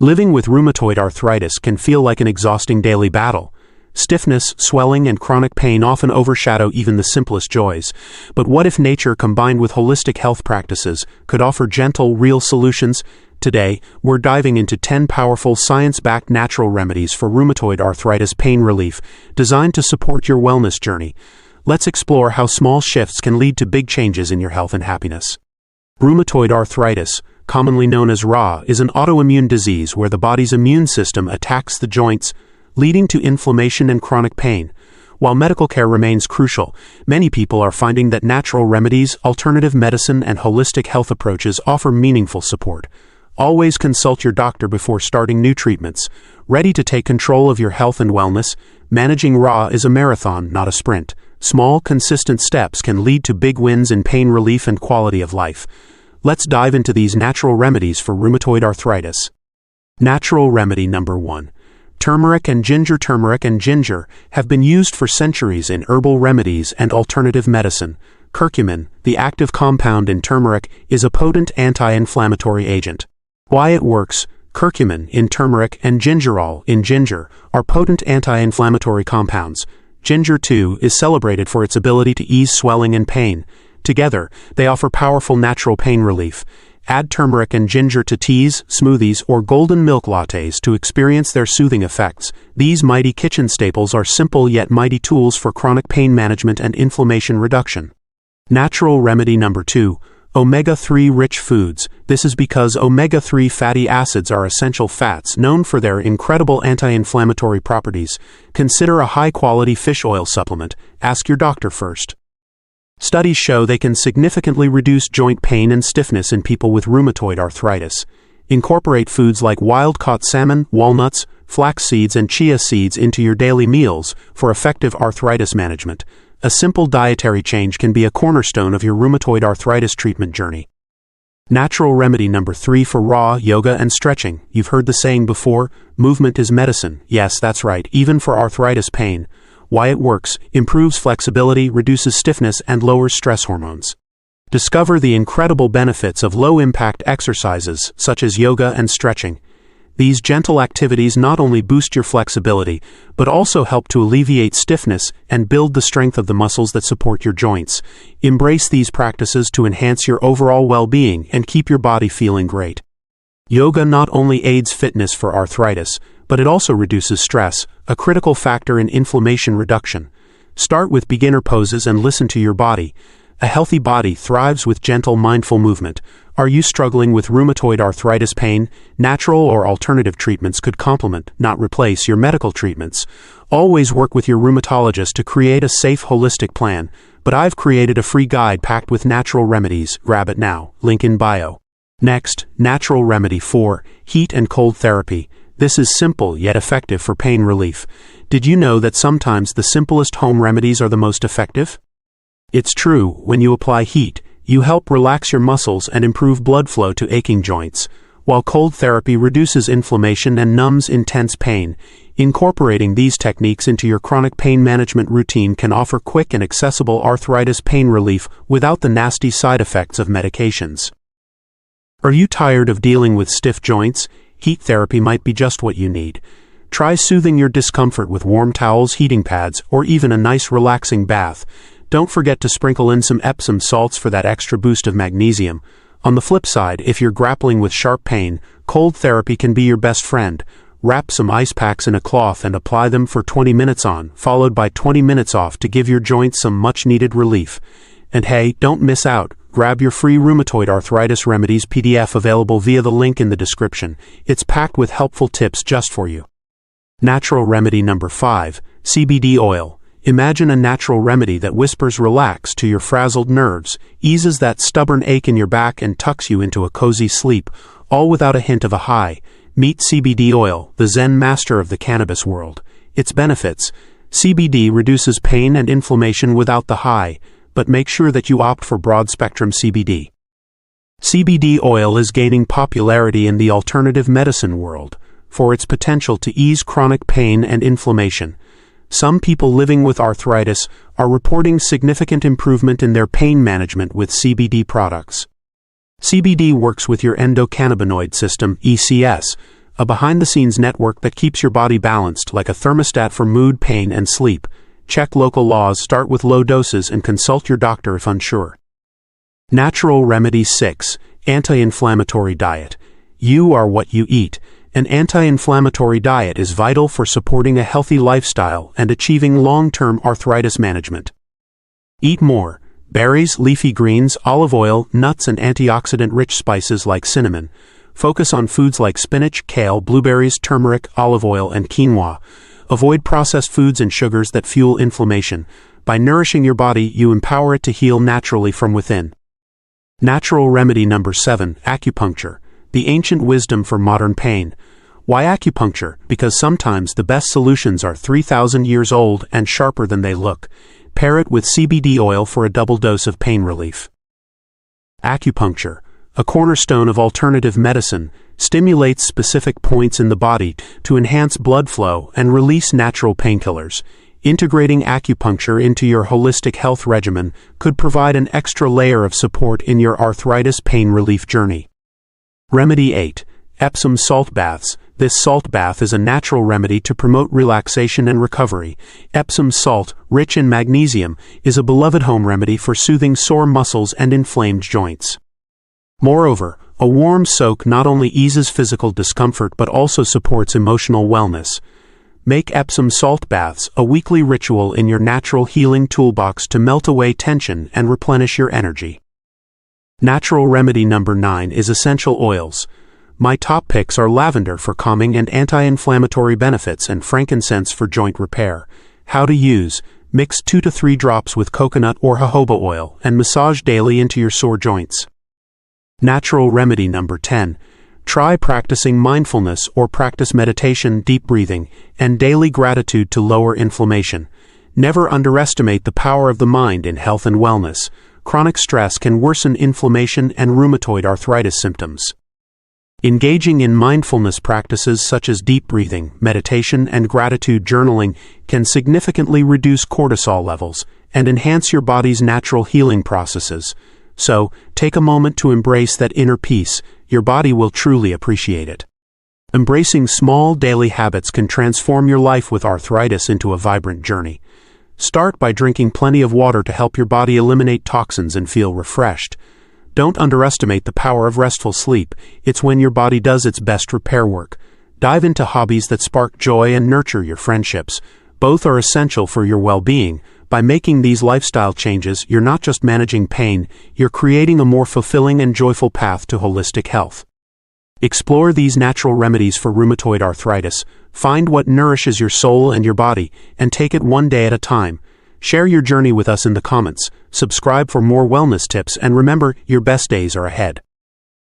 Living with rheumatoid arthritis can feel like an exhausting daily battle. Stiffness, swelling, and chronic pain often overshadow even the simplest joys. But what if nature combined with holistic health practices could offer gentle, real solutions? Today, we're diving into 10 powerful science-backed natural remedies for rheumatoid arthritis pain relief, designed to support your wellness journey. Let's explore how small shifts can lead to big changes in your health and happiness. Rheumatoid arthritis, commonly known as RA, is an autoimmune disease where the body's immune system attacks the joints, leading to inflammation and chronic pain. While medical care remains crucial, many people are finding that natural remedies, alternative medicine, and holistic health approaches offer meaningful support. Always consult your doctor before starting new treatments. Ready to take control of your health and wellness? Managing RA is a marathon, not a sprint. Small, consistent steps can lead to big wins in pain relief and quality of life. Let's dive into these natural remedies for rheumatoid arthritis. Natural remedy number 1. Turmeric and ginger. Turmeric and ginger have been used for centuries in herbal remedies and alternative medicine. Curcumin, the active compound in turmeric, is a potent anti-inflammatory agent. Why it works? Curcumin in turmeric and gingerol in ginger are potent anti-inflammatory compounds. Ginger, too, is celebrated for its ability to ease swelling and pain. Together, they offer powerful natural pain relief. Add turmeric and ginger to teas, smoothies, or golden milk lattes to experience their soothing effects. These mighty kitchen staples are simple yet mighty tools for chronic pain management and inflammation reduction. Natural remedy number 2. Omega-3 rich foods. This is because omega-3 fatty acids are essential fats known for their incredible anti-inflammatory properties. Consider a high-quality fish oil supplement. Ask your doctor first. Studies show they can significantly reduce joint pain and stiffness in people with rheumatoid arthritis. Incorporate foods like wild-caught salmon, walnuts, flax seeds, and chia seeds into your daily meals for effective arthritis management. A simple dietary change can be a cornerstone of your rheumatoid arthritis treatment journey. Natural remedy number 3 for RA, yoga and stretching. You've heard the saying before, movement is medicine. Yes, that's right, even for arthritis pain. Why it works: improves flexibility, reduces stiffness, and lowers stress hormones. Discover the incredible benefits of low-impact exercises such as yoga and stretching. These gentle activities not only boost your flexibility, but also help to alleviate stiffness and build the strength of the muscles that support your joints. Embrace these practices to enhance your overall well-being and keep your body feeling great. Yoga not only aids fitness for arthritis, but it also reduces stress, a critical factor in inflammation reduction. Start with beginner poses and listen to your body. A healthy body thrives with gentle, mindful movement. Are you struggling with rheumatoid arthritis pain? Natural or alternative treatments could complement, not replace, your medical treatments. Always work with your rheumatologist to create a safe, holistic plan. But I've created a free guide packed with natural remedies. Grab it now. Link in bio. Next, natural remedy 4, heat and cold therapy. This is simple yet effective for pain relief. Did you know that sometimes the simplest home remedies are the most effective? It's true, when you apply heat, you help relax your muscles and improve blood flow to aching joints, while cold therapy reduces inflammation and numbs intense pain. Incorporating these techniques into your chronic pain management routine can offer quick and accessible arthritis pain relief without the nasty side effects of medications. Are you tired of dealing with stiff joints? Heat therapy might be just what you need. Try soothing your discomfort with warm towels, heating pads, or even a nice relaxing bath. Don't forget to sprinkle in some Epsom salts for that extra boost of magnesium. On the flip side, if you're grappling with sharp pain, cold therapy can be your best friend. Wrap some ice packs in a cloth and apply them for 20 minutes on, followed by 20 minutes off to give your joints some much-needed relief. And hey, don't miss out. Grab your free Rheumatoid Arthritis Remedies PDF available via the link in the description. It's packed with helpful tips just for you. Natural remedy number 5, CBD oil. Imagine a natural remedy that whispers relax to your frazzled nerves, eases that stubborn ache in your back, and tucks you into a cozy sleep, all without a hint of a high. Meet CBD oil, the Zen master of the cannabis world. Its benefits: CBD reduces pain and inflammation without the high, but make sure that you opt for broad-spectrum CBD. CBD oil is gaining popularity in the alternative medicine world for its potential to ease chronic pain and inflammation. Some people living with arthritis are reporting significant improvement in their pain management with CBD products. CBD works with your endocannabinoid system, ECS, a behind-the-scenes network that keeps your body balanced like a thermostat for mood, pain, and sleep. Check local laws, start with low doses, and consult your doctor if unsure. Natural Remedies 6. Anti-inflammatory diet. You are what you eat. An anti-inflammatory diet is vital for supporting a healthy lifestyle and achieving long-term arthritis management. Eat more berries, leafy greens, olive oil, nuts, and antioxidant-rich spices like cinnamon. Focus on foods like spinach, kale, blueberries, turmeric, olive oil, and quinoa. Avoid processed foods and sugars that fuel inflammation. By nourishing your body, you empower it to heal naturally from within. Natural Remedy number 7. Acupuncture. The ancient wisdom for modern pain. Why acupuncture? Because sometimes the best solutions are 3,000 years old and sharper than they look. Pair it with CBD oil for a double dose of pain relief. Acupuncture, a cornerstone of alternative medicine, stimulates specific points in the body to enhance blood flow and release natural painkillers. Integrating acupuncture into your holistic health regimen could provide an extra layer of support in your arthritis pain relief journey. Remedy 8. Epsom salt baths. This salt bath is a natural remedy to promote relaxation and recovery. Epsom salt, rich in magnesium, is a beloved home remedy for soothing sore muscles and inflamed joints. Moreover, a warm soak not only eases physical discomfort but also supports emotional wellness. Make Epsom salt baths a weekly ritual in your natural healing toolbox to melt away tension and replenish your energy. Natural Remedy number 9 is essential oils. My top picks are lavender for calming and anti-inflammatory benefits and frankincense for joint repair. How to use: mix 2 to 3 drops with coconut or jojoba oil and massage daily into your sore joints. Natural Remedy number 10. Try practicing mindfulness or practice meditation, deep breathing, and daily gratitude to lower inflammation. Never underestimate the power of the mind in health and wellness. Chronic stress can worsen inflammation and rheumatoid arthritis symptoms. Engaging in mindfulness practices such as deep breathing, meditation, and gratitude journaling can significantly reduce cortisol levels and enhance your body's natural healing processes. So, take a moment to embrace that inner peace. Your body will truly appreciate it. Embracing small daily habits can transform your life with arthritis into a vibrant journey. Start by drinking plenty of water to help your body eliminate toxins and feel refreshed. Don't underestimate the power of restful sleep. It's when your body does its best repair work. Dive into hobbies that spark joy and nurture your friendships. Both are essential for your well-being. By making these lifestyle changes, you're not just managing pain, you're creating a more fulfilling and joyful path to holistic health. Explore these natural remedies for rheumatoid arthritis. Find what nourishes your soul and your body, and take it one day at a time. Share your journey with us in the comments. Subscribe for more wellness tips, and remember, your best days are ahead.